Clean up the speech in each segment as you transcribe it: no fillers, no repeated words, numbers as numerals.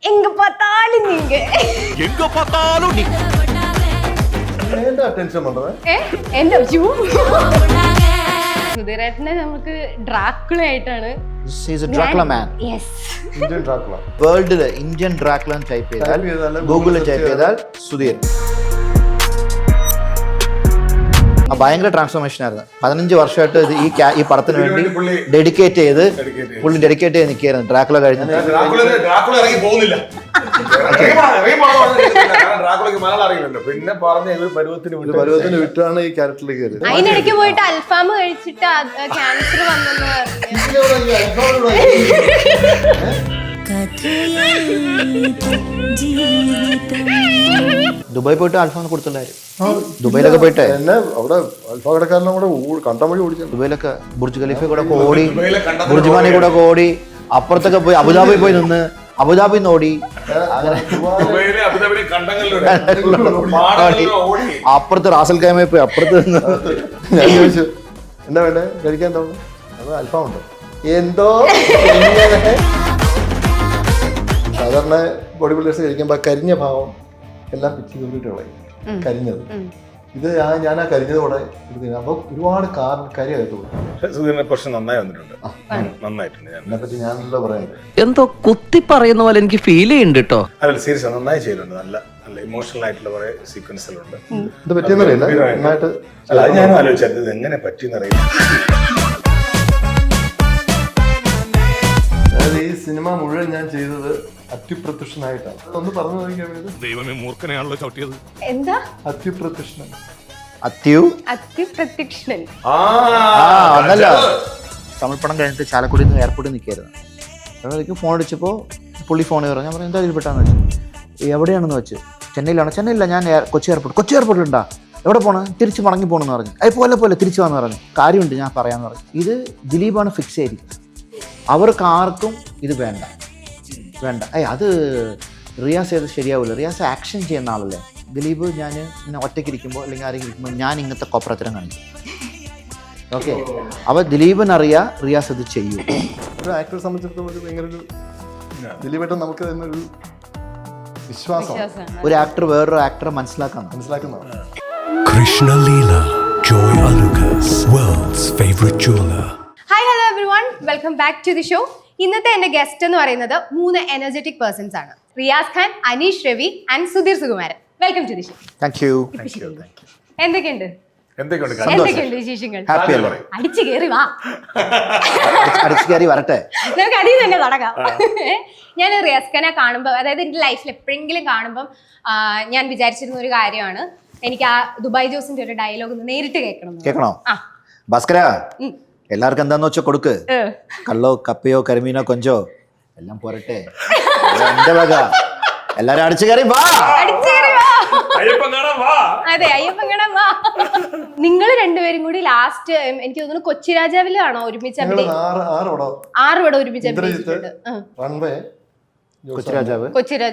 எங்க பார்த்தாலும் நீங்க எங்க பார்த்தாலும் நீ എന്താ ടെൻഷൻ പண்றது? എന്റെ സുധീരേട്ടനെ നമുക്ക് ഡ്രാക്കുള ആയിട്ടാണ്. He's a Dracula man. Yes. Indian Dracula. വേൾഡില് ഇന്ത്യൻ ഡ്രാക്കുള ടൈപ്പ് ചെയ്താൽ ഗൂഗിളിൽ ടൈപ്പ് ചെയ്താൽ സുധീർ. ഭയങ്കര ട്രാൻസ്ഫോർമേഷൻ ആയിരുന്നു. 15 വർഷമായിട്ട് ഈ പടത്തിന് വേണ്ടി ഡെഡിക്കേറ്റ് ചെയ്ത് നിൽക്കുകയായിരുന്നു. ഡ്രാക്കുള കഴിഞ്ഞു പിന്നെ പരുവത്തിന് വിട്ടാണ് ഈ ക്യാരക്ടറിൽ കയറിയത്. അതിനിടയ്ക്ക് പോയിട്ട് അൽഫാം കഴിച്ചിട്ട് ക്യാൻസർ വന്നെന്ന് ദുബായ് പോയിട്ട് അൽഫാം കൊടുത്തില്ലായിരുന്നു. ദുബായിലൊക്കെ പോയിട്ട് എന്നെ അവിടെ അൽഫാ കടക്കാരനും കൂടെ കണ്ടം വഴി ഓടിച്ചു. ദുബായിലൊക്കെ ബുർജ് ഖലീഫ കൂടെ ഓടി, ബുർജ്മാനെ കൂടെ ഓടി, അപ്പുറത്തൊക്കെ പോയി അബുദാബി പോയി നിന്ന്, അബുദാബി ഓടി, അപ്പുറത്ത് റാസൽ ഖൈമയിൽ പോയി അപ്പുറത്ത് നിന്ന്. ഞാൻ ചോദിച്ചു എന്താ വേണ്ടേ കഴിക്കാൻ തോന്നുന്നു? അത് അൽഫാം ഉണ്ട്. എന്തോ സാധാരണ ബോഡി ബിൽഡേഴ്സ് കഴിക്കുമ്പോൾ കരിഞ്ഞ ഭാഗം എല്ലാം പിച്ച് കൂട്ടിട്ട് കളയും, കരിഞ്ഞത്. ഇത് ഞാൻ ആ കരിഞ്ഞത് കൂടെ അപ്പൊ ഒരുപാട് കരി അകത്തുള്ളൂ. കുറച്ച് നന്നായി വന്നിട്ടുണ്ട്, നന്നായിട്ടുണ്ട്. അതിനെപ്പറ്റി ഞാനല്ലോ പറയുന്നത്. എന്തോ കുത്തി പറയുന്ന പോലെ എനിക്ക് ഫീൽ ചെയ്യുന്നുണ്ട് കേട്ടോ. അതല്ല, സീരിയസ് നന്നായി ചെയ്തിട്ടുണ്ട്. നല്ല നല്ല ഇമോഷണൽ ആയിട്ടുള്ള കുറെ സീക്വൻസുകളുണ്ട്. ഇത് പറ്റിയെന്നറിയില്ല, നന്നായിട്ട്. അല്ല, അത് ഞാനും ആലോചിച്ചത് ഇത് എങ്ങനെ പറ്റിയെന്നറിയില്ല. അതായത് ഈ സിനിമ മുഴുവൻ ഞാൻ ചെയ്തത് അത്യുപ്രത്യക്ഷനായിട്ടാണ്. ഒന്ന് പറഞ്ഞു നോക്കിയാൽ ദൈവമേ, മൂർഖനെയാണല്ലോ ചവിട്ടിയത്. എന്താ അത്യുപ്രത്യക്ഷണൻ. അത്യപ്രത്യക്ഷണൻ. അതല്ല, തമിഴ് പടം കഴിഞ്ഞിട്ട് ചാലക്കുടിയിൽ നിന്ന് എയർപോർട്ടിൽ നിൽക്കായിരുന്നു. എനിക്ക് ഫോൺ അടിച്ചപ്പോൾ പുള്ളി ഫോണിൽ പറഞ്ഞു. ഞാൻ പറഞ്ഞു എന്താ ഇതിൽപ്പെട്ടാന്ന് വെച്ചു. എവിടെയാണെന്ന് വെച്ച്. ചെന്നൈയിലാണ്. ചെന്നൈയില്ല, ഞാൻ കൊച്ചി എയർപോർട്ടിലുണ്ടാ. എവിടെ പോകണം? തിരിച്ച് മടങ്ങി പോകണമെന്ന് പറഞ്ഞു. പോലെ തിരിച്ചു വന്ന് പറഞ്ഞു. കാര്യമുണ്ട്, ഞാൻ പറയാമെന്ന് പറഞ്ഞു. ഇത് ദിലീപാണ് ഫിക്സ് ചെയ്തിരിക്കുന്നത്. അവർക്ക് ആർക്കും ഇത് വേണ്ട. അത് റിയാസ് ചെയ്ത് ശരിയാവില്ല. റിയാസ് ആക്ഷൻ ചെയ്യുന്ന ആളല്ലേ. ദിലീപ് ഞാൻ ഇങ്ങനെ ഒറ്റയ്ക്കിരിക്കുമ്പോൾ അല്ലെങ്കിൽ ആരെങ്കിലും ഇരിക്കുമ്പോൾ ഞാൻ ഇങ്ങനത്തെ കൊപ്രത്തരം കാണിക്കും. ഓക്കെ, അപ്പോൾ ദിലീപിനറിയാം റിയാസ് ഇത് ചെയ്യും. ഒരു ആക്ടറെ സംബന്ധിച്ചിടത്തോളം ഒരു ഭയങ്കര ഒരു ദിലീപേട്ടൻ നമുക്ക് തന്നൊരു വിശ്വാസം. ഒരു ആക്ടർ വേറൊരു ആക്ടറെ മനസ്സിലാക്കുന്നതാണ്. Krishna Leela, Joy Alucas, world's favorite jeweler. Hi hello everyone, welcome back to the show. ഇന്നത്തെ എൻ്റെ ഗസ്റ്റ് എന്ന് പറയുന്നത് 3 എനർജറ്റിക് പേഴ്സൺസ് ആണ്. Riyas Khan, Aneesh Ravi and Sudheer Sukumaran. Welcome to the show. Thank you. എന്തൊക്കെയുണ്ട് വിശേഷങ്ങൾ? ഹാപ്പി അല്ലേ? അടിച്ചു കയറി വാ, അടിച്ചു കയറി വരട്ടെ. നമുക്ക് അടിയിൽ തന്നെ തുടങ്ങാം. ഞാൻ റിയാസ് ഖാനെ കാണുമ്പോൾ, അതായത് എൻ്റെ ലൈഫിൽ എപ്പോഴെങ്കിലും കാണുമ്പം ഞാൻ വിചാരിച്ചിരുന്ന ഒരു കാര്യമാണ്, എനിക്ക് ആ ദുബായ് ജോസിന്റെ ഒരു ഡയലോഗ് നേരിട്ട് കേൾക്കണോ? ഭാസ്കര, എല്ലാവർക്കും എന്താന്ന് വെച്ചാൽ കൊടുക്ക്. കള്ളോ കപ്പയോ കരിമീനോ കൊഞ്ചോ എല്ലാം പോരട്ടെ. എന്റെ വക എല്ലാരും അടിച്ചു കയറി വാ. അതെ, അയ്യപ്പൻ കാണാൻ വാ. നിങ്ങൾ രണ്ടുപേരും കൂടി ലാസ്റ്റ് എനിക്ക് തോന്നുന്നു കൊച്ചി രാജാവിലാണോ ഒരുമിച്ച് 6 പടം ഒരുമിച്ച് അഭിനയിച്ചിട്ടുണ്ട്. കൊച്ചി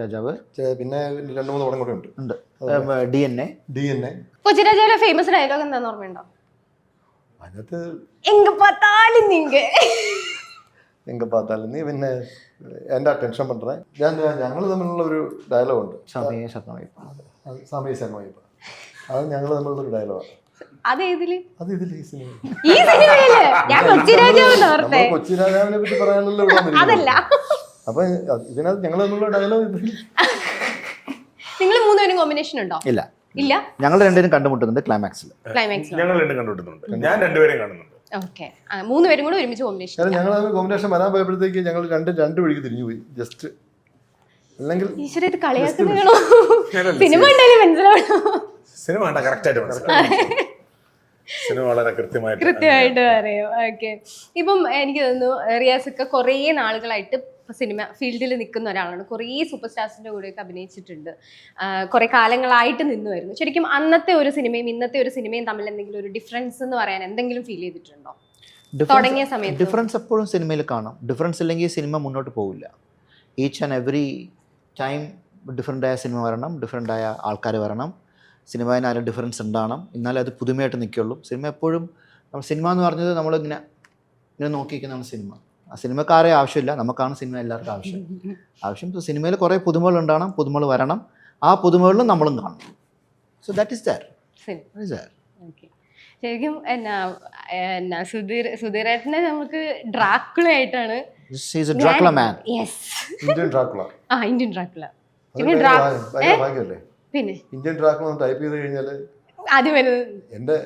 രാജാവ്, പിന്നെ 2-3 പടം കൂടെ ഉണ്ട്. DNA. കൊച്ചി രാജാവിലെ ഫേമസ് ഡയലോഗ് എന്താന്ന് ഓർമ്മയുണ്ടോ? അതിനകത്ത് എങ്ക பார்த்தாலும் நீங்க നീ പിന്നെ എൻ്റെ ടെൻഷൻ പண்றേ. ഞങ്ങൾ തമ്മിലുള്ള ഒരു ഡയലോഗ് ഉണ്ട്, സമയ ശർമ്മ. അത് ഞങ്ങൾ തമ്മിലുള്ള ഒരു ഡയലോഗാണ്. അത് ഇതില് ഈ സിനിമ. ഈ സിനിമയില് ഞാൻ കൊച്ചി രാജാവ് കൊച്ചി രാജാവിനെ പറ്റി പറയാനുള്ള ഇവിടെ അതല്ല. അപ്പൊ ഇതിനകത്ത് ഞങ്ങൾ തമ്മിലുള്ള ഡയലോഗ്. നിങ്ങൾ 3 പേരും കോമ്പിനേഷൻ ഉണ്ടോ? ഇല്ല, ഞങ്ങൾ രണ്ടുപേരും കണ്ടുമുട്ടുന്നുണ്ട് ക്ലൈമാക്സിൽ. ഞങ്ങൾ രണ്ടും കണ്ടുമുട്ടുന്നുണ്ട്. ഞാൻ രണ്ടുപേരെയും കാണുന്നുണ്ട്. ഓക്കെ, 3 പേരും കൂടെ ഒരുമിച്ച് കോമ്പിനേഷൻ. ഞങ്ങൾ കോമ്പിനേഷൻ വരാൻ പോയപ്പോഴത്തേക്ക് ഞങ്ങൾ രണ്ട് വഴിക്ക് തിരിഞ്ഞു പോയി. ജസ്റ്റ് അല്ലെങ്കിൽ ഈശ്വര, ഇത് കളിയാക്കുന്നതാണോ? സിനിമ ഉണ്ടായാലും മനസ്സിലാവണോ? സിനിമ കറക്റ്റ് ആയിട്ട് മനസ്സിലാവും. സിനിമ വളരെ കൃത്യമായിട്ട് പറയും. ഓക്കെ, ഇപ്പം എനിക്ക് തോന്നുന്നു റിയാസ് ഒക്കെ കുറേ നാളുകളായിട്ട് സിനിമ ഫീൽഡിൽ നിൽക്കുന്ന ഒരാളാണ്. കുറേ സൂപ്പർ സ്റ്റാർസിൻ്റെ കൂടെയൊക്കെ അഭിനയിച്ചിട്ടുണ്ട്. കുറേ കാലങ്ങളായിട്ട് നിന്ന് വരുന്നു. ശരിക്കും അന്നത്തെ ഒരു സിനിമയും ഇന്നത്തെ ഒരു സിനിമയും തമ്മിൽ എന്തെങ്കിലും ഒരു ഡിഫറൻസ് എന്ന് പറയാൻ എന്തെങ്കിലും ഫീൽ ചെയ്തിട്ടുണ്ടോ തുടങ്ങിയ സമയത്ത്? ഡിഫറൻസ് എപ്പോഴും സിനിമയിൽ കാണാം. ഡിഫറൻസ് ഇല്ലെങ്കിൽ സിനിമ മുന്നോട്ട് പോവില്ല. ഈച്ച് ആൻഡ് എവറി ടൈം ഡിഫറെൻ്റായ സിനിമ വരണം, ഡിഫറെൻ്റായ ആൾക്കാർ വരണം. സിനിമയിനാലും ഡിഫറൻസ് ഉണ്ടാകണം, എന്നാലേ അത് പുതുമയായിട്ട് നിൽക്കുള്ളൂ. സിനിമ എപ്പോഴും സിനിമ എന്ന് പറഞ്ഞത് നമ്മളിങ്ങനെ നോക്കിയിരിക്കുന്നതാണ് സിനിമ. ആ സിനിമക്കാരെ ആവശ്യമില്ല, നമുക്കാണ് സിനിമ എല്ലാവർക്കും ആവശ്യം. സിനിമയിൽ കുറേ പുതുമകൾ ഉണ്ടാകണം, പുതുമകൾ വരണം, ആ പുതുമകളിലും നമ്മളും കാണണം. So that is that. Okay. ശരിക്കും സുധീരേട്ടനെ നമുക്ക് ഡ്രാക്കുള ആയിട്ടാണ്. Dracula man. Yes, Indian Dracula. ആ ഇന്ത്യൻ ഡ്രാക്കുള. ഭാഗ്യല്ലേ പിന്നെ ഇന്ത്യൻ ഡ്രാക്കുള ടൈപ്പ് ചെയ്ത് കഴിഞ്ഞാല് ആദ്യം വരുന്നത് എന്റെ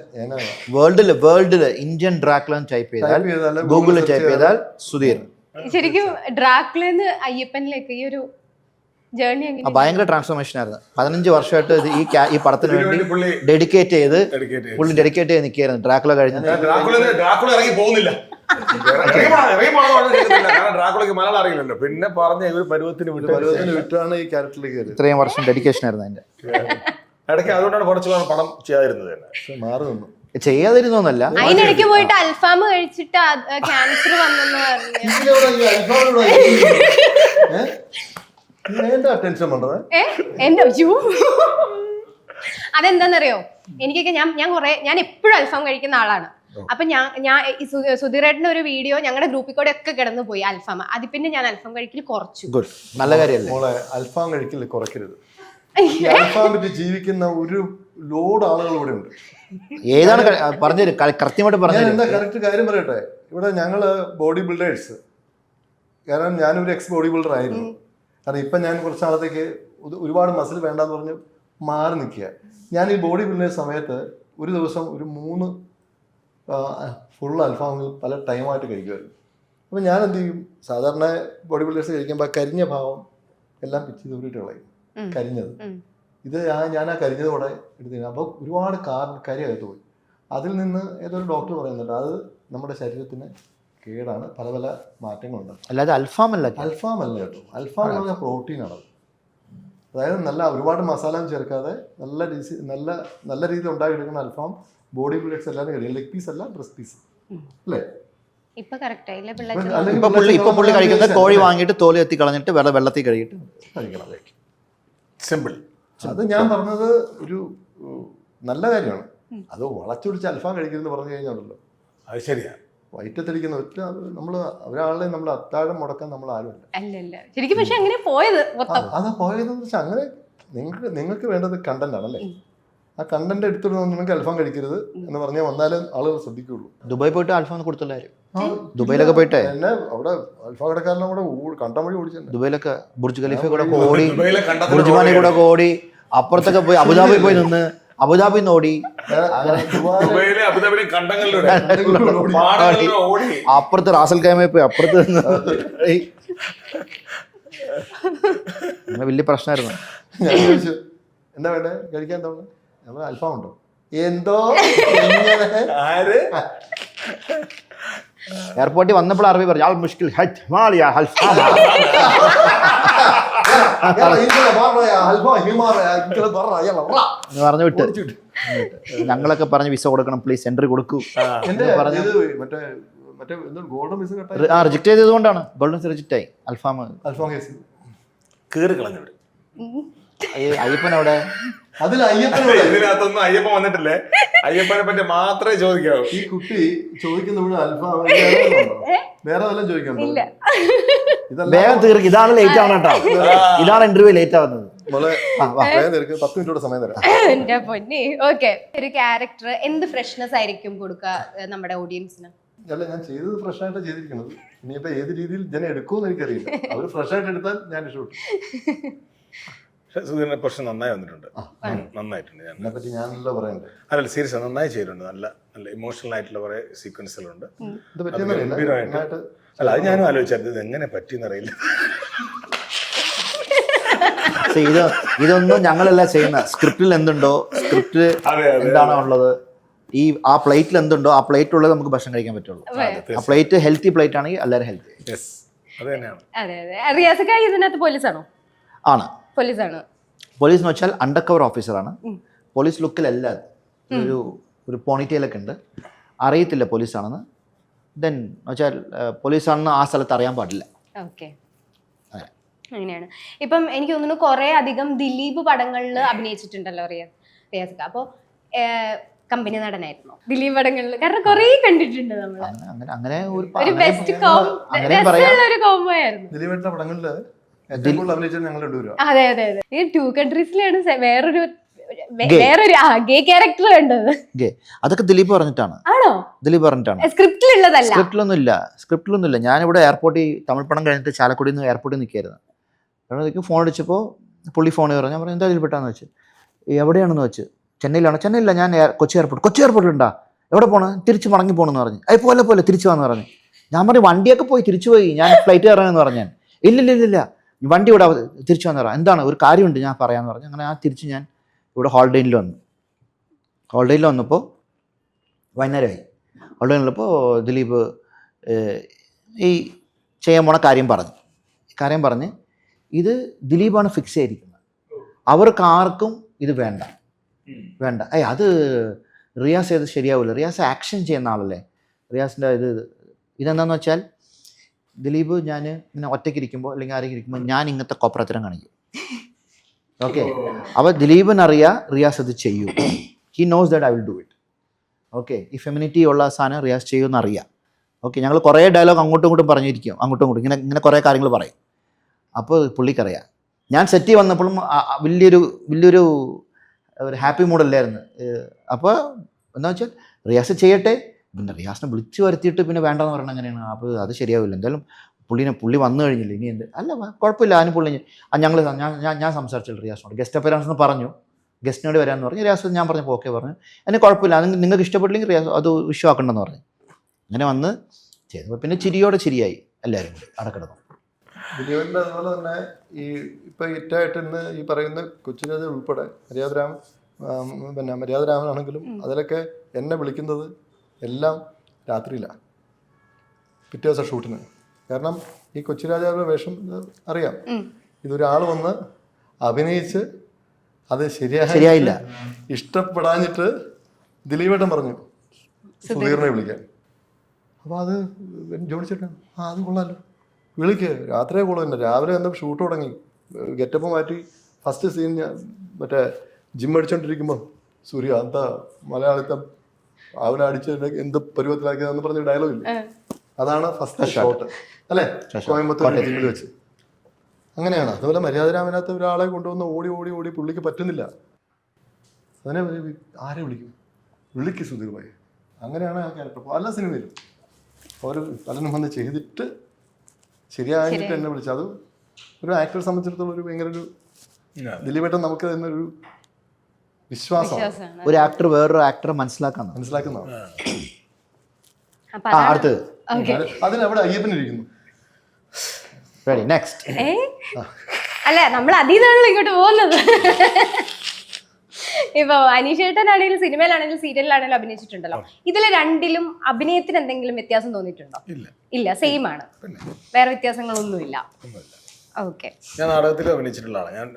വേൾഡില് ഇന്ത്യൻ ഡ്രാക്കുള ടൈപ്പ് ചെയ്താൽ ഗൂഗിളിൽ ടൈപ്പ് ചെയ്താൽ സുധീർ. ശരിക്കും ഡ്രാക്കുളന്ന് അയ്യപ്പനിലേക്ക് ഈ ഒരു ജേർണി ഭയങ്കര ട്രാൻസ്ഫോർമേഷൻ ആയിരുന്നു. 15 വർഷമായിട്ട് ഈ പടത്തിന് വേണ്ടി പുള്ളി ഡെഡിക്കേറ്റ് ചെയ്ത് dedicate നിൽക്കുകയായിരുന്നു. ഡ്രാക്കുള കഴിഞ്ഞ് ഡ്രാക്കുള ഇറങ്ങി പോകുന്നില്ല. കാരണം ഡ്രാക്കുളയ്ക്ക് മലയാളം അറിയില്ലല്ലോ. പിന്നെ പറഞ്ഞ ഇവർ പരുവത്തിന് വിട്ടാണ് ഈ ക്യാരക്ടറിലേക്ക് കയറിയത്. ഇത്രയും വർഷം ഡെഡിക്കേഷൻ ആയിരുന്നു അതിന്റെ. ഇടയ്ക്ക് അതുകൊണ്ടാണ് കുറച്ച് പടം ചെയ്യാതിരുന്നത് തന്നെ. മാറി നിന്നു. ചെയ്യാതിരുന്നോന്നല്ല, അതിനിടയ്ക്ക് പോയിട്ട് അൽഫാം കഴിച്ചിട്ട് ക്യാൻസർ വന്നെന്ന് എന്താ ടെൻഷൻ പണ്ടത്? എന്റെ അതെന്താന്നറിയോ, എനിക്കൊക്കെ ഞാൻ എപ്പോഴും അൽഫാം കഴിക്കുന്ന ആളാണ്. അപ്പൊ ഞാൻ സുധീറേട്ടന്റെ ഒരു വീഡിയോ ഞങ്ങളുടെ ഗ്രൂപ്പിൽ കൂടെ ഒക്കെ കിടന്നു പോയി അൽഫാം. അത് പിന്നെ ഞാൻ അൽഫാം കഴിക്കൽ കുറച്ചു. നല്ല കാര്യമല്ലേ മോളെ, അൽഫാം കഴിക്കൽ കുറയ്ക്കരുത്. അൽഫാം പറ്റി ജീവിക്കുന്ന ഒരു ലോഡ് ആളുകൾ ഇവിടെ ഉണ്ട്. ഏതാണ് പറഞ്ഞു കൃത്യമായിട്ട് പറഞ്ഞു. എന്താ കറക്റ്റ് കാര്യം പറയട്ടെ. ഇവിടെ ഞങ്ങള് ബോഡി ബിൽഡേഴ്സ്, കാരണം ഞാനൊരു എക്സ് ബോഡി ബിൽഡർ ആയിരുന്നു. കാരണം ഇപ്പം ഞാൻ കുറച്ച് നാളത്തേക്ക് ഒരുപാട് മസിൽ വേണ്ടാന്ന് പറഞ്ഞ് മാറി നിൽക്കുക. ഞാൻ ഈ ബോഡി ബിൽഡേഴ്സ് സമയത്ത് ഒരു ദിവസം ഒരു 3 ഫുൾ അൽഫാമിൽ പല ടൈമായിട്ട് കഴിക്കുമായിരുന്നു. അപ്പം ഞാൻ എന്ത് ചെയ്യും, സാധാരണ ബോഡി ബിൽഡേഴ്സ് കഴിക്കുമ്പോൾ കരിഞ്ഞ ഭാഗം എല്ലാം പിച്ച് തൂരിട്ട് കളയും, കരിഞ്ഞത്. ഇത് ഞാൻ ആ കരിഞ്ഞതോടെ എടുത്തു. അപ്പോൾ ഒരുപാട് കരി അകത്ത് പോയി. അതിൽ നിന്ന് ഏതൊരു ഡോക്ടർ പറയുന്നുണ്ട് അത് നമ്മുടെ ശരീരത്തിന് കേടാണ്, പല പല മാറ്റങ്ങളുണ്ട്. അല്ലാതെ അൽഫാം അല്ല കേട്ടോ. അൽഫാം എന്ന് പറഞ്ഞാൽ പ്രോട്ടീനാണ്. അതായത് ഒരുപാട് മസാല ചേർക്കാതെ നല്ല രീതിയിൽ ഉണ്ടാക്കിയെടുക്കുന്ന അൽഫാം ബോഡി ബിൽഡേഴ്സ് എല്ലാവരും കഴിയും. ലെഗ് പീസ് അല്ല, ബ്രസ്റ്റ് പീസ് അല്ലേ? ഇപ്പൊ പുള്ളി കഴിക്കുന്നത് കോഴി വാങ്ങിയിട്ട് തോല് എത്തി കളഞ്ഞിട്ട് വെള്ളത്തിൽ കഴുകിയിട്ട് കഴിക്കണം. സിമ്പിൾ. അത് ഞാൻ പറഞ്ഞത് ഒരു നല്ല കാര്യമാണ്. അത് വളച്ചൊടിച്ച് അൽഫാം കഴിക്കരുതെന്ന് പറഞ്ഞു കഴിഞ്ഞാണല്ലോ, അത് ശരിയാ. വയറ്റത്തടിക്കുന്ന നമ്മൾ ഒരാളെ നമ്മൾ അത്താഴം മുടക്കാൻ നമ്മൾ ആരുമല്ല. ശരിക്കും പക്ഷെ അങ്ങനെ പോയത് അതാ പോയതെന്ന് വെച്ചാൽ അങ്ങനെ നിങ്ങൾക്ക് വേണ്ടത് കണ്ടന്റ് ആണല്ലേ. ആ കണ്ടന്റ് എടുത്തിട്ട് നിങ്ങൾക്ക് അൽഫാം കഴിക്കരുത് എന്ന് പറഞ്ഞാൽ വന്നാലും ആളുകൾ ശ്രദ്ധിക്കുള്ളൂ. ദുബായ് പോയിട്ട് അൽഫാം കൊടുത്തുള്ള കാര്യം. ദുബൈയിലൊക്കെ പോയിട്ടേ എന്നെ അവിടെ അൽഫാം കടക്കാരനെ കൂടെ കണ്ടം വഴി ഓടിച്ചിട്ടുണ്ട്. ദുബൈയിലൊക്കെ ബുർജ് ഖലീഫ കൂടെ ഓടി, ബുർജുമാനെ കൂടെ ഓടി, അപ്പുറത്തൊക്കെ പോയി അബുദാബി പോയി നിന്ന്, അബുദാബി ഓടി, അപ്പുറത്ത് റാസൽ ഖൈമയിൽ പോയി, അപ്പുറത്ത് നിന്ന് വലിയ പ്രശ്നമായിരുന്നു. ഞാൻ ചോദിച്ചു എന്താ വേണ്ടേ കഴിക്കാൻ, എന്താ വേണ്ടേ? നമ്മൾ അൽഫാം ഉണ്ടോ? എന്തോ എയർപോർട്ടിൽ വന്നപ്പോൾ അറബി പറഞ്ഞു ആൾ മുഷ്കിൽ പറഞ്ഞു വിട്ട്. ഞങ്ങളൊക്കെ പറഞ്ഞ് വിസ കൊടുക്കണം പ്ലീസ്, എൻട്രി കൊടുക്കൂ. റിജക്ട് ചെയ്തതുകൊണ്ടാണ്, ഗോൾഡൻ വിസ റിജക്ട് ആയി. അൽഫാം കീറി കളഞ്ഞവിടെ. അയ്യപ്പൻ അവിടെ, അതിൽ ഇതിനകത്തൊന്നും അയ്യപ്പൻ വന്നിട്ടില്ലേ? അയ്യപ്പനെ പറ്റി മാത്രമേ ചോദിക്കാവൂ. ഈ കുട്ടി ചോദിക്കുന്ന അൽഫാം വേറെ വല്ലതും ചോദിക്കണ്ടോ? വേഗം തീർക്കും. ഇതാണ് ലേറ്റ് ആവണം കേട്ടോ, ഇതാണ് ഇന്റർവ്യൂ ലേറ്റ് ആവുന്നത്. 10 മിനിറ്റോടെ സമയം തരാം. എന്റെ പൊന്നി. ഓക്കെ, ഒരു ക്യാരക്ടർ എന്ത് ഫ്രഷ്നെസ് ആയിരിക്കും കൊടുക്കുക നമ്മുടെ ഓഡിയൻസിന്? അല്ല, ഞാൻ ചെയ്തത് ഫ്രഷ് ആയിട്ടാണ് ചെയ്തിരിക്കുന്നത്. ഇനിയിപ്പോ ഏത് രീതിയിൽ ജനം എടുക്കുമെന്ന് എനിക്കറിയില്ല. അവർ ഫ്രഷ് ആയിട്ട് എടുത്താൽ ഞാൻ ഇഷ്ടപ്പെട്ടു. സുധീറിനെ കുറച്ച് നന്നായി വന്നിട്ടുണ്ട്, നന്നായിട്ടുണ്ട്. അതിനെപ്പറ്റി ഞാനല്ലോ പറയണ്ടേ? അല്ല, സീരിയസ് നന്നായി ചെയ്തിട്ടുണ്ട്. നല്ല ഇമോഷണൽ ആയിട്ടുള്ള കുറെ സീക്വൻസുകളുണ്ട്. അല്ല, അത് ഞാനും ആലോചിച്ചത് ഇത് എങ്ങനെ പറ്റിയെന്നറിയില്ല. ഇതൊന്നും ഞങ്ങളല്ല ചെയ്യുന്ന. സ്ക്രിപ്റ്റിൽ എന്തുണ്ടോ, സ്ക്രിപ്റ്റ് എന്താണോ ഉള്ളത്, ആ പ്ലേറ്റിൽ എന്തുണ്ടോ ആ പ്ലേറ്റ് ഉള്ളത് നമുക്ക് ഭക്ഷണം കഴിക്കാൻ പറ്റുള്ളൂ. ആ പ്ലേറ്റ് ഹെൽത്തി പ്ലേറ്റ് ആണെങ്കിൽ എല്ലാവരും ഹെൽത്തി. ഇതിനകത്ത് പോലീസാണോ? ആണ്, പോലീസാണ്. പോലീസ് എന്ന് വെച്ചാൽ അണ്ടർ കവർ ഓഫീസറാണ്. പോലീസ് ലുക്കിലല്ല, ഒരു പോണിറ്റെയിലൊക്കെ ഉണ്ട്, അറിയത്തില്ല പോലീസാണെന്ന്. ദെൻ വെച്ചാൽ പോലീസാണെന്ന് ആ സ്ഥലത്ത് അറിയാൻ പാടില്ല. ഓക്കെ, അങ്ങനെയാണ്. ഇപ്പം എനിക്ക് തോന്നുന്നു കുറേ അധികം ദിലീപ് പടങ്ങളിൽ അഭിനയിച്ചിട്ടുണ്ടല്ലോ റിയാസ്. അപ്പോൾ കമ്പനി നടനായിരുന്നു ദിലീപ് പടങ്ങളിൽ? കാരണം കുറേ കണ്ടിട്ടുണ്ട് നമ്മള്. അങ്ങനെ ഒരു ഒരു ബെസ്റ്റ് അങ്ങനെ പറയാം. ഒരു കോംബോ ആയിരുന്നു. ദിലീപേട്ടൻ്റെ പടങ്ങളില് ഏറ്റവും കൂടുതൽ അഭിനയിച്ചത് ഞങ്ങൾ രണ്ടുപേരും. അതെ അതെ അതെ. ഈ 2 കൺട്രീസിലാണ് വേറൊരു ഗേ ക്യാരക്ടർ കണ്ടത്. അതൊക്കെ ദിലീപ് പറഞ്ഞിട്ടാണ്. ആണോ? ദിലീപ് പറഞ്ഞിട്ടാണ്. സ്ക്രിപ്റ്റിലുള്ളതല്ല. സ്ക്രിപ്റ്റിലൊന്നുമില്ല. ഞാനിവിടെ എയർപോർട്ടിൽ തമിഴ് പടം കഴിഞ്ഞിട്ട് ചാലക്കുടിയിൽ നിന്ന് എയർപോർട്ടിൽ നിൽക്കായിരുന്നു. അപ്പോഴേക്കും ഫോൺ അടിച്ചപ്പോൾ പുള്ളി ഫോണിൽ പറഞ്ഞു. ഞാൻ പറഞ്ഞു എന്താ ദിലീപേട്ടാന്ന് വെച്ച്. എവിടെയാണെന്ന് വെച്ച്. ചെന്നൈയിലാണ്. ഞാൻ കൊച്ചി എയർപോർട്ട് ഉണ്ടാ എവിടെ പോകണം? തിരിച്ച് മടങ്ങി പോകണമെന്ന് പറഞ്ഞു. പോലെ തിരിച്ചു വന്ന് പറഞ്ഞു. ഞാൻ പറഞ്ഞു വണ്ടിയൊക്കെ പോയി തിരിച്ചു പോയി, ഞാൻ ഫ്ലൈറ്റ് കയറാനെന്ന് പറഞ്ഞു. ഞാൻ ഇല്ല വണ്ടി ഇവിടെ തിരിച്ചു വന്ന് പറയാം. എന്താണ് ഒരു കാര്യമുണ്ട് ഞാൻ പറയാമെന്ന് പറഞ്ഞു. അങ്ങനെ തിരിച്ച് ഞാൻ ഇവിടെ ഹോളിഡേയിൽ വന്നപ്പോൾ വൈകുന്നേരമായി. ഹോളിഡേയിൽ വന്നപ്പോൾ ദിലീപ് ഈ ചെയ്യാൻ പോണ കാര്യം പറഞ്ഞ് ഇത് ദിലീപാണ് ഫിക്സ് ചെയ്തിരിക്കുന്നത്. അവർക്ക് ആർക്കും ഇത് വേണ്ട. അത് റിയാസ് ചെയ്ത് ശരിയാവില്ല. റിയാസ് ആക്ഷൻ ചെയ്യുന്ന ആളല്ലേ. റിയാസിൻ്റെ ഇതെന്താണെന്ന് വെച്ചാൽ ദിലീപ് ഞാൻ ഇങ്ങനെ ഒറ്റയ്ക്കിരിക്കുമ്പോൾ അല്ലെങ്കിൽ ആരെങ്കിലും ഇരിക്കുമ്പോൾ ഞാൻ ഇങ്ങനത്തെ കോപ്രത്തരം കാണിക്കും. ഓക്കെ, അപ്പോൾ ദിലീപിനറിയാം റിയാസ് അത് ചെയ്യും. He knows that I will do it. Okay, ഈ ഫെമിനിറ്റി ഉള്ള സാധനം റിയാസ് ചെയ്യുമെന്ന് അറിയാം. ഓക്കെ, ഞങ്ങൾ കുറേ ഡയലോഗ് അങ്ങോട്ടും ഇങ്ങോട്ടും പറഞ്ഞിരിക്കും. ഇങ്ങനെ കുറേ കാര്യങ്ങൾ പറയും. അപ്പോൾ പുള്ളിക്കറിയാം. ഞാൻ സെറ്റിൽ വന്നപ്പോഴും വലിയൊരു ഒരു ഹാപ്പി മൂഡല്ലായിരുന്നു. അപ്പോൾ എന്താ വെച്ചാൽ റിയാസ് ചെയ്യട്ടെ. പിന്നെ റിയാസിനെ വിളിച്ചു വരുത്തിയിട്ട് പിന്നെ വേണ്ടെന്ന് പറയണം അങ്ങനെയാണ്. അപ്പോൾ അത് ശരിയാവില്ല. എന്തായാലും പുള്ളി വന്നു കഴിഞ്ഞില്ല. ഇനി എന്ത് അല്ല കുഴപ്പമില്ല. അതിന് പുള്ളി ഞാൻ സംസാരിച്ചില്ല റിയാസിനോട്. ഗസ്റ്റ് അപ്പിയറൻസ് എന്ന് പറഞ്ഞു. ഗസ്റ്റിനോട് വരാമെന്ന് പറഞ്ഞു. റിയാസ് ഞാൻ പറഞ്ഞപ്പോൾ ഓക്കെ പറഞ്ഞു. അതിന് കുഴപ്പമില്ല, അത് നിങ്ങൾക്ക് ഇഷ്ടപ്പെട്ടില്ലെങ്കിൽ റിയാസ് അത് ഇഷ്യൂ ആക്കണ്ടെന്ന് പറഞ്ഞു. അങ്ങനെ വന്ന് ചെയ്തു. പിന്നെ ചിരിയായി എല്ലാവരും കൂടി അടക്കിടന്നു. ദിലീപിൻ്റെ അതുപോലെ തന്നെ ഈ ഇപ്പം ഹിറ്റായിട്ട് ഇന്ന് ഈ പറയുന്ന കൊച്ചിരാജ ഉൾപ്പെടെ മര്യാദരാമനാണെങ്കിലും അതിലൊക്കെ എന്നെ വിളിക്കുന്നത് എല്ലാം രാത്രിയിലാണ്, പിറ്റേ ദിവസം ഷൂട്ടിന്. കാരണം ഈ കൊച്ചിരാജാവിൻ്റെ വേഷം അറിയാം. ഇതൊരാൾ വന്ന് അഭിനയിച്ച് അത് ശരിയായില്ല, ഇഷ്ടപ്പെടാഞ്ഞിട്ട് ദിലീപേട്ടൻ പറഞ്ഞു സുധീറിനെ വിളിക്കാൻ. അപ്പോൾ അത് ജോണിച്ചേട്ടൻ അത് കൊള്ളാമല്ലോ, വിളിക്കുക. രാത്രിയെ കൊള്ളു തന്നെ. രാവിലെ എന്താ ഷൂട്ട് തുടങ്ങി, ഗെറ്റപ്പ് മാറ്റി ഫസ്റ്റ് സീൻ മറ്റേ ജിം അടിച്ചോണ്ടിരിക്കുമ്പോൾ സൂര്യ എന്താ മലയാളിത്തം അവനെ അടിച്ച് എന്ത് പരുവത്തിലാക്കിയതെന്ന് പറഞ്ഞ ഡയലോഗ് ഇല്ല, അതാണ് ഫസ്റ്റ് ഷോട്ട് അല്ലേ, കോയമ്പത്തൂർ ജിമ്മിൽ വെച്ച്. അങ്ങനെയാണ്. അതുപോലെ മര്യാദരാമനകത്ത് ഒരാളെ കൊണ്ടുവന്ന് ഓടി പുള്ളിക്ക് പറ്റുന്നില്ല. അതിനെ ആരെ വിളിക്കും സുധീർ ഭായി. അങ്ങനെയാണ് ആ ക്യാരക്ടർ പല സിനിമയിലും പലരും വന്ന് ചെയ്തിട്ട് ശരിയായിട്ട് എന്നെ വിളിച്ചു. അത് ഒരു ആക്ടറെ സംബന്ധിച്ചിടത്തോളം ഒരു ഭയങ്കര ഒരു ദിലീപേട്ടൻ നമുക്ക് തന്നൊരു വിശ്വാസമാണ്. ഒരു ആക്ടർ വേറൊരു ആക്ടറെ മനസ്സിലാക്കുന്നതാണ്. അടുത്തത് അതിനവിടെ അയ്യപ്പൻ ഇരിക്കുന്നു. നെക്സ്റ്റ് അല്ല, നമ്മൾ അതീതാണല്ലോ ഇങ്ങോട്ട് പോകുന്നത്. ഇപ്പൊ അനീഷേട്ടനാണെങ്കിലും സിനിമയിലാണെങ്കിലും സീരിയലിലാണെങ്കിലും അഭിനയിച്ചിട്ടുണ്ടല്ലോ. ഇതിൽ രണ്ടിലും അഭിനയത്തിന് എന്തെങ്കിലും വ്യത്യാസം തോന്നിയിട്ടുണ്ടോ? ഇല്ല, സെയിം ആണ്, വേറെ വ്യത്യാസങ്ങളൊന്നുമില്ല. ഓക്കെ. ഞാൻ നാടകത്തിൽ അഭിനയിച്ചിട്ടുള്ള ആളാണ്. ഞാൻ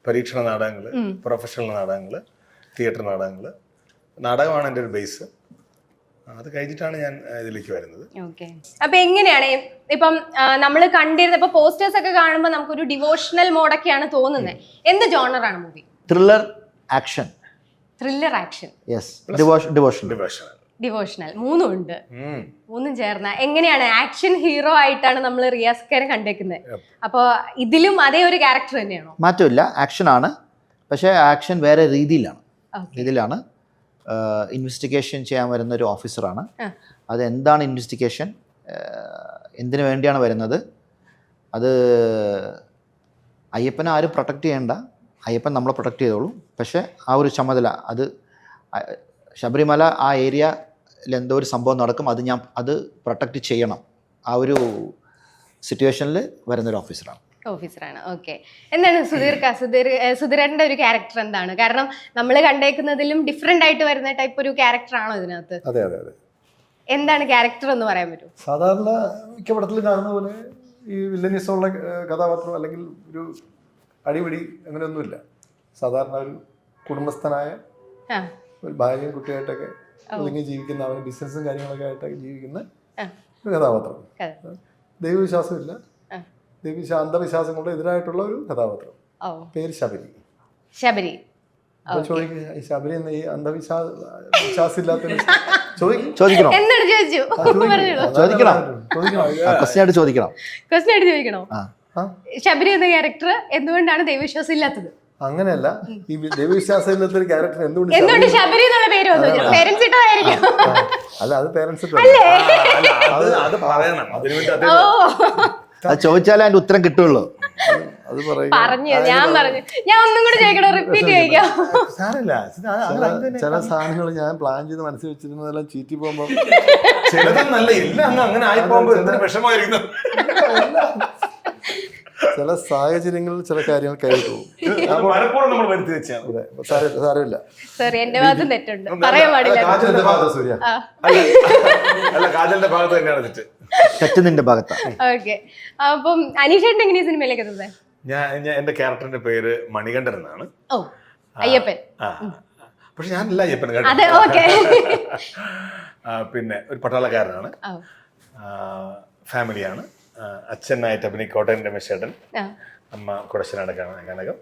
പരീക്ഷണ നാടകങ്ങള്, പ്രൊഫഷണൽ നാടകങ്ങള്, തിയേറ്റർ നാടകങ്ങള്. നാടകമാണ് എൻ്റെ ഒരു ബേസ്. അത് കഴിഞ്ഞിട്ടാണ് ഞാൻ ഇതിലേക്ക് വരുന്നത്. ഓക്കെ. അപ്പൊ എങ്ങനെയാണ് ഇപ്പം നമ്മൾ കണ്ടിരുന്ന ഇപ്പൊ പോസ്റ്റേഴ്സ് ഒക്കെ കാണുമ്പോൾ നമുക്കൊരു ഡിവോഷണൽ മോഡൊക്കെയാണ് തോന്നുന്നത്. എന്ത് ജോണറാണ് movie? Thriller action. Thriller action, yes. Devotional മൂന്നും ഉണ്ട്. മൂന്നും ചേർന്ന എങ്ങനെയാണ് ആക്ഷൻ ഹീറോ ആയിട്ടാണ് നമ്മൾ റിയാസ് ഖാനെ കണ്ടേക്കുന്നത്. അപ്പോൾ ഇതിലും അതേ ഒരു ക്യാരക്ടർ തന്നെയാണോ? മാറ്റമില്ല, ആക്ഷനാണ്. പക്ഷേ ആക്ഷൻ വേറെ രീതിയിലാണ്. ഇൻവെസ്റ്റിഗേഷൻ ചെയ്യാൻ വരുന്ന ഒരു ഓഫീസറാണ്. അത് എന്താണ് ഇൻവെസ്റ്റിഗേഷൻ, എന്തിനു വേണ്ടിയാണ് വരുന്നത്, അത് അയ്യപ്പനെ ആരും പ്രൊട്ടക്റ്റ് ചെയ്യേണ്ട, അയ്യപ്പൻ നമ്മളെ പ്രൊട്ടക്റ്റ് ചെയ്തോളും. പക്ഷേ ആ ഒരു ചുമതല അത് ശബരിമല ആ ഏരിയയിൽ എന്തോ ഒരു സംഭവം നടക്കും, അത് പ്രൊട്ടക്റ്റ് ചെയ്യണം. ആ ഒരു സിറ്റുവേഷനിൽ വരുന്നൊരു ഓഫീസറാണ്. ഓക്കെ. എന്താണ് സുധീരന്റെ ഒരു ക്യാരക്ടർ എന്താണ്? കാരണം നമ്മൾ കണ്ടേക്കുന്നതിലും ഡിഫറെന്റ് ആയിട്ട് വരുന്ന ടൈപ്പ് ഒരു ക്യാരക്ടറാണോ ഇതിനകത്ത്? അതെ. എന്താണ് ക്യാരക്ടർ എന്ന് പറയാൻ പറ്റും? സാധാരണ മിക്ക പടത്തിലും കാണുന്ന പോലെ ഈ വില്ലനിസമുള്ള കഥാപാത്രം അല്ലെങ്കിൽ ഒരു അടിപിടി അങ്ങനെയൊന്നുമില്ല. സാധാരണ ഒരു കുടുംബസ്ഥനായ ഒരു ഭാര്യയും കുട്ടിയായിട്ടൊക്കെ ഒതുങ്ങി ജീവിക്കുന്ന, അവന് ബിസിനസ്സും കാര്യങ്ങളൊക്കെ ആയിട്ടൊക്കെ ജീവിക്കുന്ന ഒരു കഥാപാത്രം. ദൈവവിശ്വാസമില്ല, അന്ധവിശ്വാസം കൊണ്ട് എതിരായിട്ടുള്ള ഒരു കഥാപാത്രം. പേര് ശബരി. അപ്പൊ ചോദിക്കുക ഈ ശബരി എന്ന ഈ വിശ്വാസം ഇല്ലാത്ത ചോദിക്കണം എന്താണ് ചോദിച്ചു? പറഞ്ഞോളൂ. ചോദിക്കണം ക്വസ്റ്റ്യൻ ആയിട്ട് ചോദിക്കണം. ക്വസ്റ്റ്യൻ ആയിട്ട് ചോദിക്കണോ? ആ ശബരി എന്ന ക്യാരക്ടർ എന്തുകൊണ്ടാണ് ദൈവവിശ്വാസം ഇല്ലാത്തത്? അങ്ങനെയല്ല, ഈ ദൈവവിശ്വാസം ഇല്ലാത്ത ഒരു ക്യാരക്ടർ എന്തുകൊണ്ട് എന്തുകൊണ്ട് ശബരി എന്നുള്ള പേര് വന്നു? പേരൻസ് ഇട്ടതായിരിക്കും. അല്ല, അത് പേരൻസ് അത് പറയണം. അതിനുവേണ്ടി ഓ, അത് ചോദിച്ചാലേ അതിന്റെ ഉത്തരം കിട്ടുള്ളൂ. അത് പറയും. ഞാൻ പറഞ്ഞു. ഞാൻ ഒന്നും കൂടി ചോദിക്കണോ? റിപ്പീറ്റ് ചോദിക്കാം. ചില സാധനങ്ങൾ ഞാൻ പ്ലാൻ ചെയ്ത് മനസ്സിൽ വെച്ചിരുന്നതെല്ലാം ചീറ്റി പോകുമ്പോ ചിലതൊന്നല്ല, ഇല്ല അങ്ങനെ ആയി പോകുമ്പോ എന്തൊരു വിഷമമായിരിക്കുന്നു. ചില സാഹചര്യങ്ങളിൽ ചില കാര്യങ്ങൾ കഴിഞ്ഞു പോകും. മനഃപൂർവ്വം നമ്മൾ വരുത്തി വെച്ചാണ്. സാരമില്ല. സോറി, എന്റെ ഭാഗത്ത് തെറ്റുണ്ട്, പറയാൻ പാടില്ല. കാജലിന്റെ ഭാഗത്ത് സൂര്യ. അല്ല, കാജലിന്റെ ഭാഗത്ത് തന്നെയാണ് തെറ്റ്. തെറ്റ് നിന്റെ ഭാഗത്താണ്. ഓക്കെ, അപ്പം അനീഷേട്ടൻ എങ്ങനെയാ സിനിമയിലേക്ക് എത്തുന്നത്? ഞാൻ എന്റെ ക്യാരക്ടറിന്റെ പേര് മണികണ്ഠൻ എന്നാണ്. ഓ, അയ്യപ്പൻ. പക്ഷെ ഞാനല്ല അയ്യപ്പൻ കേട്ടോ. അതെ, ഓക്കെ. പിന്നെ ഒരു പട്ടാളക്കാരനാണ്, ഫാമിലിയാണ്. അച്ഛനായിട്ട് കോട്ടയം രമേശേട്ടൻ, അമ്മ കുടശ്ശനാടകം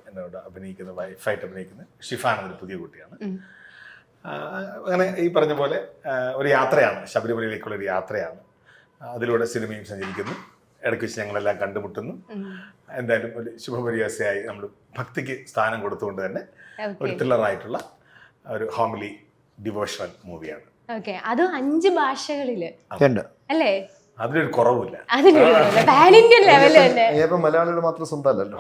എന്നോട് അഭിനയിക്കുന്ന വൈഫായിട്ട് അഭിനയിക്കുന്ന ഷിഫാൻ എന്നൊരു പുതിയ കുട്ടിയാണ്. അങ്ങനെ ഈ പറഞ്ഞ പോലെ ഒരു യാത്രയാണ്, ശബരിമലയിലേക്കുള്ള ഒരു യാത്രയാണ്. അതിലൂടെ സിനിമയും സഞ്ചരിക്കുന്നു. ഇടയ്ക്ക് വെച്ച് ഞങ്ങളെല്ലാം കണ്ടുമുട്ടുന്നു. എന്തായാലും ഒരു ശുഭപരിയാസയായി നമ്മൾ ഭക്തിക്ക് സ്ഥാനം കൊടുത്തുകൊണ്ട് തന്നെ ഒരു ത്രില്ലറായിട്ടുള്ള ഒരു ഹോംലി ഡിവോഷണൽ മൂവിയാണ്. ഓക്കെ, അതും 5 ഭാഷകളില് അല്ലേ? അതിലൊരു കുറവില്ല. പാൻ ഇന്ത്യൻ ലെവല് തന്നെ. മലയാളിയുടെ മാത്രം സ്വന്തം അല്ലല്ലോ.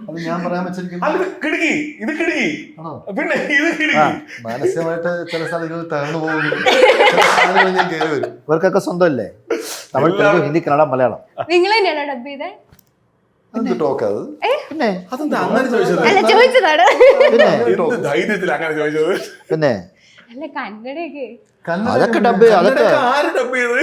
അത് ഞാൻ പറയാൻ വെച്ചിരിക്കുന്നു. പിന്നെ മാനസികമായിട്ട് ചില സ്ഥലങ്ങളിൽ തകർന്നു പോകുന്നു. ഞാൻ കയറി വരും. ഇവർക്കൊക്കെ സ്വന്തമല്ലേ? തമിഴ്, തെലുങ്ക്, ഹിന്ദി, കന്നഡ, മലയാളം. നിങ്ങൾ തന്നെയാണോ ഡബ് ചെയ്തേ? എന്ത് ടോക്ക് അത്? പിന്നെ അതെന്താ അങ്ങനെ ചോദിച്ചത്? അല്ല, ചോദിച്ചതാണ്. ധൈര്യത്തിൽ അങ്ങനെ ചോദിച്ചത്? പിന്നെ അല്ല, കന്നഡയൊക്കെ അതൊക്കെ ഡബ്, അതൊക്കെ ആര് ഡബ് ചെയ്ത്?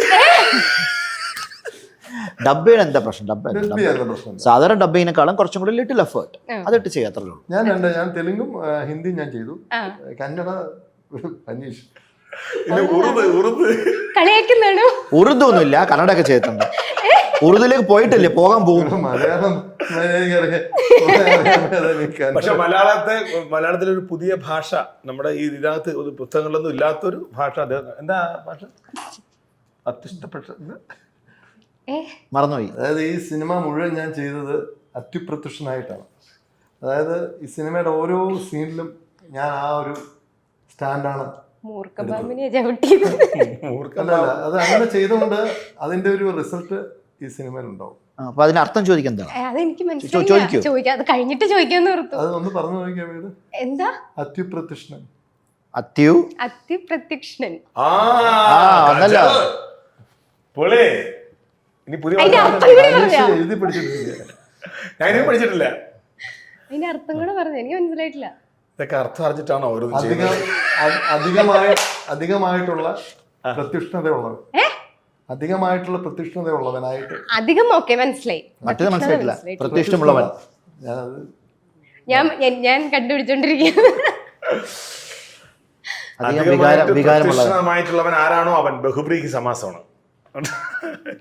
ഡബ് ചെയ്യാൻ എന്താ പ്രശ്നം? പ്രശ്നം സാധാരണ ഡബിങ്ങിനെക്കാളും കുറച്ചും കൂടി ലിറ്റിൽ എഫേർട്ട് അതിട്ട് ചെയ്യാത്രേ ഉള്ളൂ. ഞാൻ തെലുങ്കും ഹിന്ദിയും ഞാൻ ചെയ്തു. കന്നഡ അനീഷ്. കളിയാക്കുന്നതാണോ? ഉറുദു ഒന്നുമില്ല, കന്നഡ ഒക്കെ ചെയ്തിട്ടുണ്ട്. ഉറുദുലേക്ക് പോയിട്ടല്ലേ, പോകാൻ പോകും. മലയാളം പക്ഷെ മലയാളത്തിലൊരു പുതിയ ഭാഷ നമ്മുടെ ഈ ഇതിനകത്ത് പുസ്തകങ്ങളിലൊന്നും ഇല്ലാത്തൊരു ഭാഷ. എന്താ ഭാഷ? അത്യുഷ്ടപ്പെട്ട മറന്നുപോയി. അതായത് ഈ സിനിമ മുഴുവൻ ഞാൻ ചെയ്തത് അത്യുപ്രത്യക്ഷനായിട്ടാണ്. അതായത് ഈ സിനിമയുടെ ഓരോ സീനിലും ഞാൻ ആ ഒരു സ്റ്റാൻഡാണ്. അല്ല, അത് അങ്ങനെ ചെയ്തുകൊണ്ട് അതിന്റെ ഒരു റിസൾട്ട് ഈ സിനിമയിൽ ഉണ്ടാവും. അപ്പൊ അതിന് അർത്ഥം ചോദിക്കാൻ എന്താ? അതെനിക്ക് മനസ്സിലായി. അത് കഴിഞ്ഞിട്ട് ചോദിക്കാന്ന് ഓർത്തു. അത് ഒന്ന് പറഞ്ഞു നോക്കിയാ വീട്. എന്താ അത്യുപ്രത്യക്ഷനൻ? അത്യുപ്രത്യക്ഷനൻ. പൊളി. ഇനി പുതിയ എഴുതി പഠിച്ചിട്ടില്ല. ഞാനും പഠിച്ചിട്ടില്ല. അതിന്റെ അർത്ഥം കൂടെ പറഞ്ഞു, എനിക്ക് മനസ്സിലായിട്ടില്ല. ഇതൊക്കെ അർത്ഥം അറിഞ്ഞിട്ടാണോ ഓരോ അധികമായിട്ടുള്ള പ്രത്യക്ഷതയുള്ളവൻ. അധികമായിട്ടുള്ള പ്രത്യക്ഷതയുള്ളവനായിട്ട്. അധികം ഓക്കെ, മനസ്സിലായി. മറ്റേത് മനസ്സിലായിട്ടില്ല. പ്രത്യക്ഷമുള്ളവൻ ഞാൻ കണ്ടുപിടിച്ചോണ്ടിരിക്കുന്നു. പ്രത്യക്ഷമായിട്ടുള്ളവൻ ആരാണോ അവൻ ബഹുബ്രീഹി സമാസമാണ്.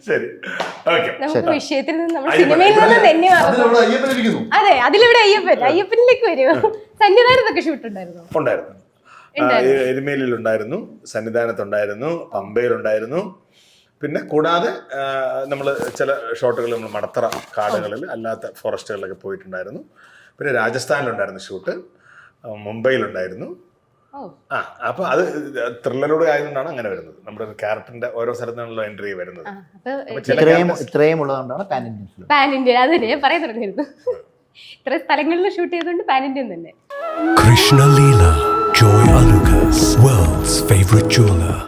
ശരി, ഓക്കെ. നമുക്ക് വിഷയത്തിൽ നിന്ന് നമ്മൾ സിനിമയിൽ നിന്ന് തന്നെ അതെ, അതിലൂടെ അയ്യപ്പനിലേക്ക് വരുമോ? സന്നിധാനത്തൊക്കെ ഷൂട്ട് ഉണ്ടായിരുന്നു. എരുമേലിയിലുണ്ടായിരുന്നു, സന്നിധാനത്തുണ്ടായിരുന്നു, പമ്പയിലുണ്ടായിരുന്നു. പിന്നെ കൂടാതെ നമ്മൾ ചില ഷോട്ടുകൾ നമ്മൾ മടത്തറ കാടുകളിൽ അല്ലാത്ത ഫോറസ്റ്റുകളിലൊക്കെ പോയിട്ടുണ്ടായിരുന്നു. പിന്നെ രാജസ്ഥാനിലുണ്ടായിരുന്നു ഷൂട്ട്, മുംബൈയിലുണ്ടായിരുന്നു. അപ്പൊ അത് ത്രില്ലറോട് ആയതുകൊണ്ടാണ് അങ്ങനെ വരുന്നത്. നമ്മുടെ ഒരു ക്യാരക്ടറിന്റെ ഓരോ സ്ഥലത്താണല്ലോ എൻട്രി വരുന്നത്. ഇത്രയും ഉള്ളതുകൊണ്ടാണ് പാൻ ഇന്ത്യൻ. അത് തന്നെ ഞാൻ പറയാൻ തുടങ്ങിയിരുന്നു. ഇത്ര സ്ഥലങ്ങളിൽ ഷൂട്ട് ചെയ്തുകൊണ്ട് പാൻ ഇന്ത്യൻ തന്നെ. Krishna Leela, Joy Alucas, world's favorite jeweler.